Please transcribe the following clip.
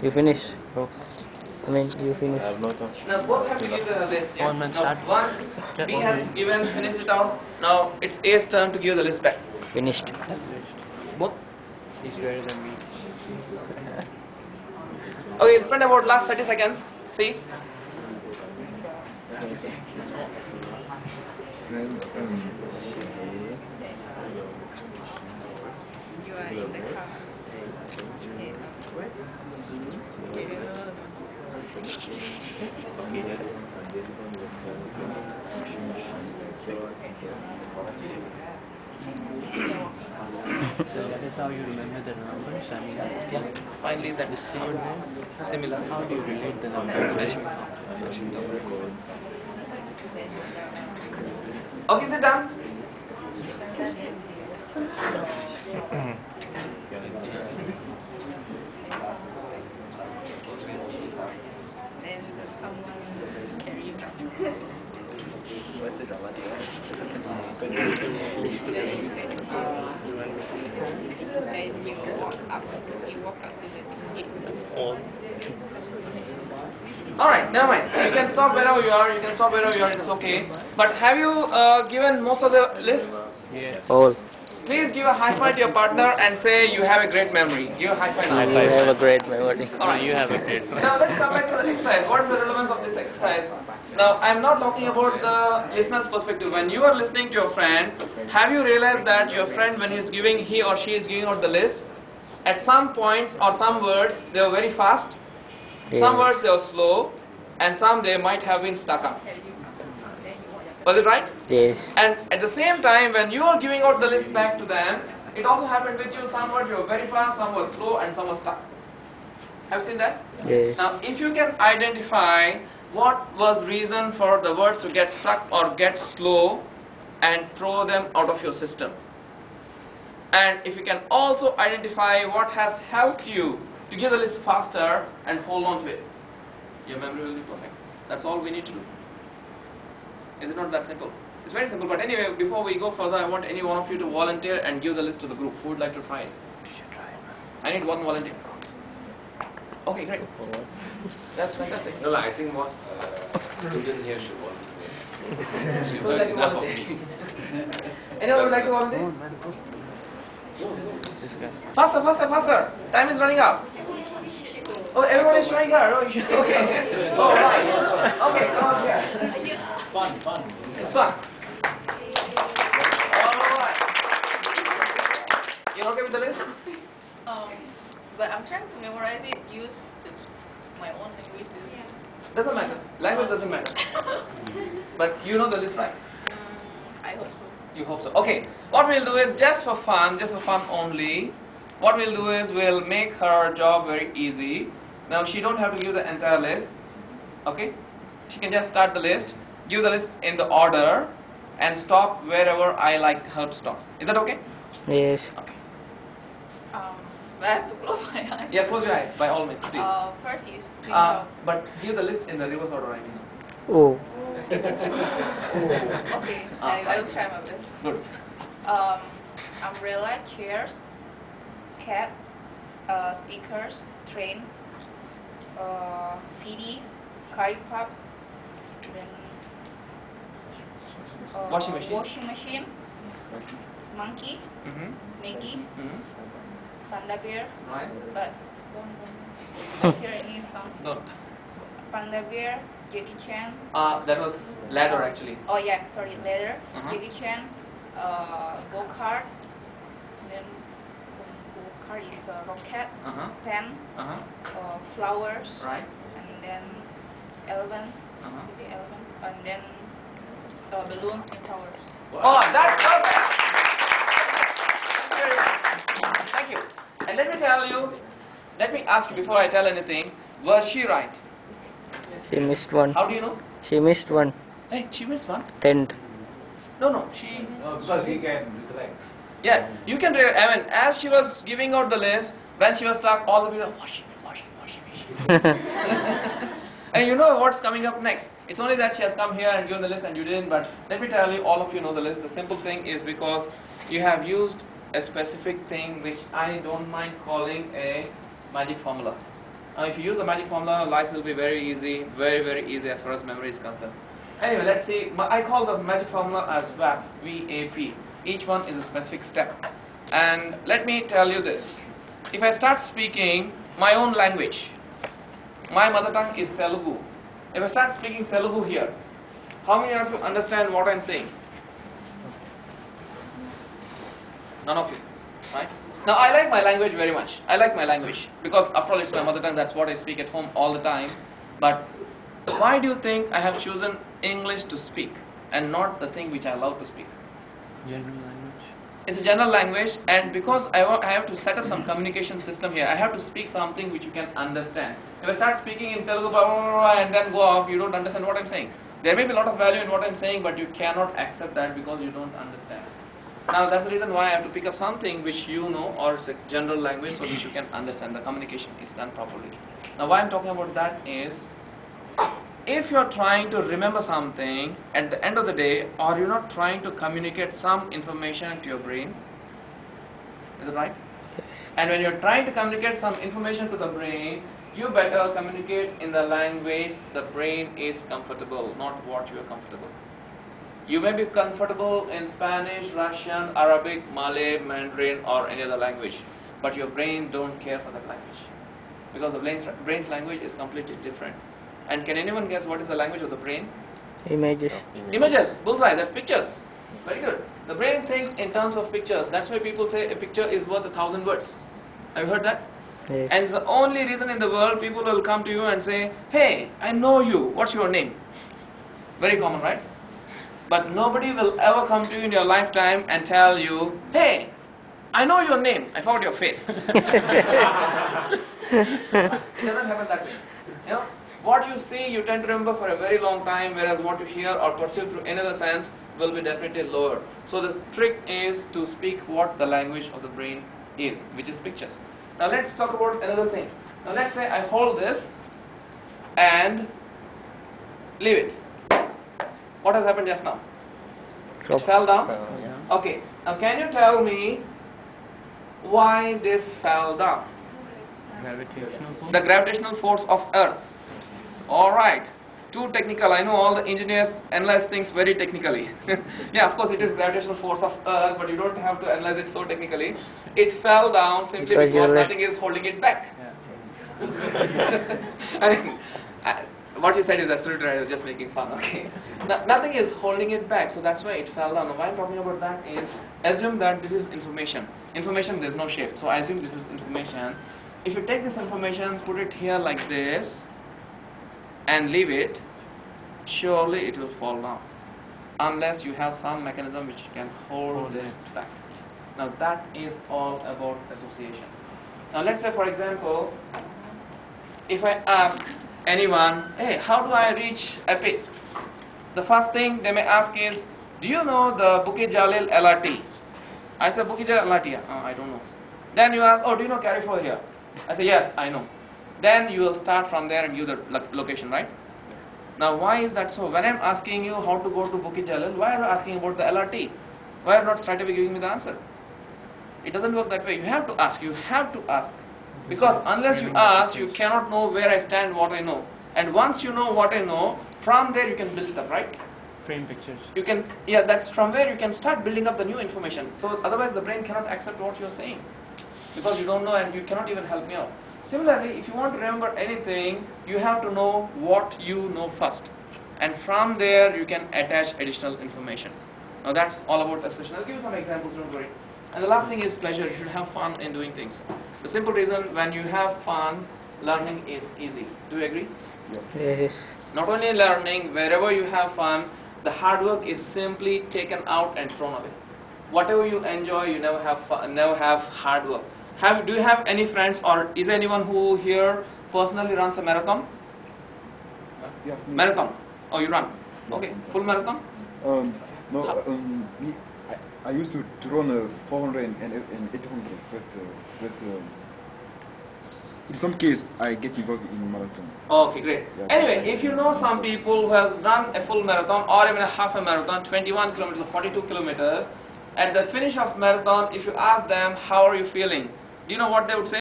You finished, bro. I mean, you finished. I have no thought. Now both have to give the list. Yeah? One man Now start. once B has given, finished it out. Now it's A's turn to give the list back. Finished. Both. He's better than me. Okay, spend about last 30 seconds. See. You are in the car. So that is how you remember the numbers. I mean, Yeah. Finally, that is similar. how do you relate the numbers? Okay, is it done? Then someone carry you down. And you walk up to the gate. Alright, never mind. You can stop wherever you are, it is okay. But have you given most of the list? Yes. All. Please give a high five to your partner and say you have a great memory. Give a high five now. You have a great memory. Alright. You have a great Now let's come back to the exercise. What is the relevance of this exercise? Now I'm not talking about the listener's perspective. When you are listening to your friend, have you realized that your friend, when he or she is giving out the list, at some points or some words they were very fast, some words they were slow, and some they might have been stuck up. Was it right? Yes. And at the same time, when you are giving out the list back to them, it also happened with you. Some words you were very fast, some were slow, and some were stuck. Have you seen that? Yes. Now, if you can identify what was reason for the words to get stuck or get slow, and throw them out of your system. And if you can also identify what has helped you to give the list faster and hold on to it, your memory will be perfect. That's all we need to do. Is it not that simple? It's very simple, but anyway, before we go further, I want any one of you to volunteer and give the list to the group. Who would like to try it? I need one volunteer. Okay, great. That's fantastic. No, I think what student here should volunteer. Who would like to volunteer? Anyone would like to volunteer? Faster, faster, faster. Time is running out. Oh, everyone is trying hard. Oh, okay. Oh, right. Okay, come on here. Fun. It's fun. Alright. You okay with the list? But I'm trying to memorize it, use my own language. Doesn't matter. Language doesn't matter. But you know the list, right? I hope so. You hope so. Okay. What we'll do is, just for fun only, what we'll do is we'll make her job very easy. Now she don't have to give the entire list. Okay? She can just start the list, give the list in the order, and stop wherever I like her to stop. Is that okay? Yes. Okay. But I have to close my eyes. Yeah, close your eyes by all means, please. First is But give the list in the reverse order, I mean. Oh. okay, I will try my best. Good. Umbrella, chairs, cat, speakers, train, CD, curry pop, then Washing machine. washing machine, monkey, Maggie, panda bear, Right. but don't hear any sound. Don't. Panda bear, Jackie Chan. That was ladder actually. Oh yeah, sorry, leather, Uh-huh. Jackie Chan, go-kart, then go-kart is a rocket, pen, flowers, Right. and then elephant, the elephant, and then balloons and towers. Oh, that's perfect. Very well. Thank you. And let me ask you before I tell anything, was she right? She missed one. How do you know? She missed one. Hey, she missed one. 10th. No, she... No, because he can recollect. Yeah, you can, I mean, as she was giving out the list, when she was stuck, all the people, washing. And you know what's coming up next. It's only that she has come here and given the list and you didn't, but let me tell you, all of you know the list. The simple thing is because you have used a specific thing which I don't mind calling a magic formula. If you use the magic formula, life will be very easy, very easy as far as memory is concerned. Anyway, let's see. I call the magic formula as VAP, V-A-P. Each one is a specific step. And let me tell you this. If I start speaking my own language, my mother tongue is Telugu. If I start speaking Telugu here, how many of you understand what I'm saying? None of you, right? Now I like my language very much. I like my language because after all it's my mother tongue, that's what I speak at home all the time. But why do you think I have chosen English to speak and not the thing which I love to speak? General language. It's a general language, and because I have to set up some communication system here, I have to speak something which you can understand. If I start speaking in Telugu and then go off, you don't understand what I'm saying. There may be a lot of value in what I'm saying, but you cannot accept that because you don't understand. Now that's the reason why I have to pick up something which you know, or it's a general language so which you can understand. The communication is done properly. Now why I'm talking about that is, if you're trying to remember something at the end of the day, or you're not trying to communicate some information to your brain, is it right? And when you're trying to communicate some information to the brain, you better communicate in the language the brain is comfortable, not what you are comfortable. You may be comfortable in Spanish, Russian, Arabic, Malay, Mandarin or any other language, but your brain don't care for that language, because the brain's language is completely different. And can anyone guess what is the language of the brain? Images. Images, bullseye, that's pictures. Very good. The brain thinks in terms of pictures. That's why people say a picture is worth 1,000 words. Have you heard that? Yes. And the only reason in the world people will come to you and say, hey, I know you, what's your name? Very common, right? But nobody will ever come to you in your lifetime and tell you, hey, I know your name, I forgot your face. It doesn't happen that way. You know, what you see you tend to remember for a very long time, whereas what you hear or perceive through any other sense will be definitely lower. So the trick is to speak what the language of the brain is, which is pictures. Now let's talk about another thing. Now let's say I hold this and leave it. What has happened just now? It fell down? Yeah. Okay. Now can you tell me why this fell down? Gravitational force. The gravitational force of Earth. Alright. Too technical. I know all the engineers analyze things very technically. Yeah, of course it is gravitational force of Earth, but you don't have to analyze it so technically. It fell down simply because nothing is holding it back. I mean, what you said is absolutely right. I was just making fun. Okay. Nothing is holding it back, so that's why it fell down. Now, why I'm talking about that is, assume that this is information. Information, there's no shape, so I assume this is information. If you take this information, put it here like this, and leave it, surely it will fall down, unless you have some mechanism which can hold this back. Now that is all about association. Now let's say, for example, if I ask anyone, hey, how do I reach Epic? The first thing they may ask is, do you know the Bukit Jalil LRT? I say, Bukit Jalil LRT? I don't know. Then you ask, oh, do you know Carrefour here? I say, yes, I know. Then you will start from there and give the location, right? Now why is that so? When I'm asking you how to go to Bukit Jalil, why are you asking about the LRT? Why are you not straight away giving me the answer? It doesn't work that way. You have to ask. You have to ask. Because unless you ask, you cannot know where I stand, what I know. And once you know what I know, from there you can build it up, right? Frame pictures. You can, yeah, that's from where you can start building up the new information. So otherwise the brain cannot accept what you're saying, because you don't know and you cannot even help me out. Similarly, if you want to remember anything, you have to know what you know first, and from there you can attach additional information. Now that's all about association. I'll give you some examples, don't worry. And the last thing is pleasure. You should have fun in doing things. The simple reason, when you have fun, learning is easy. Do you agree? Yes. Not only learning, wherever you have fun, the hard work is simply taken out and thrown away. Whatever you enjoy, you never have fun, never have hard work. Do you have any friends, or is there anyone who here personally runs a marathon? Yeah. Marathon? Oh, you run? Okay, full marathon? No, I used to run 400 and 800, but in some case I get involved in marathon. Okay, great. Yeah. Anyway, if you know some people who has run a full marathon or even a half a marathon, 21 kilometers or 42 kilometers, at the finish of marathon, if you ask them, how are you feeling? Do you know what they would say?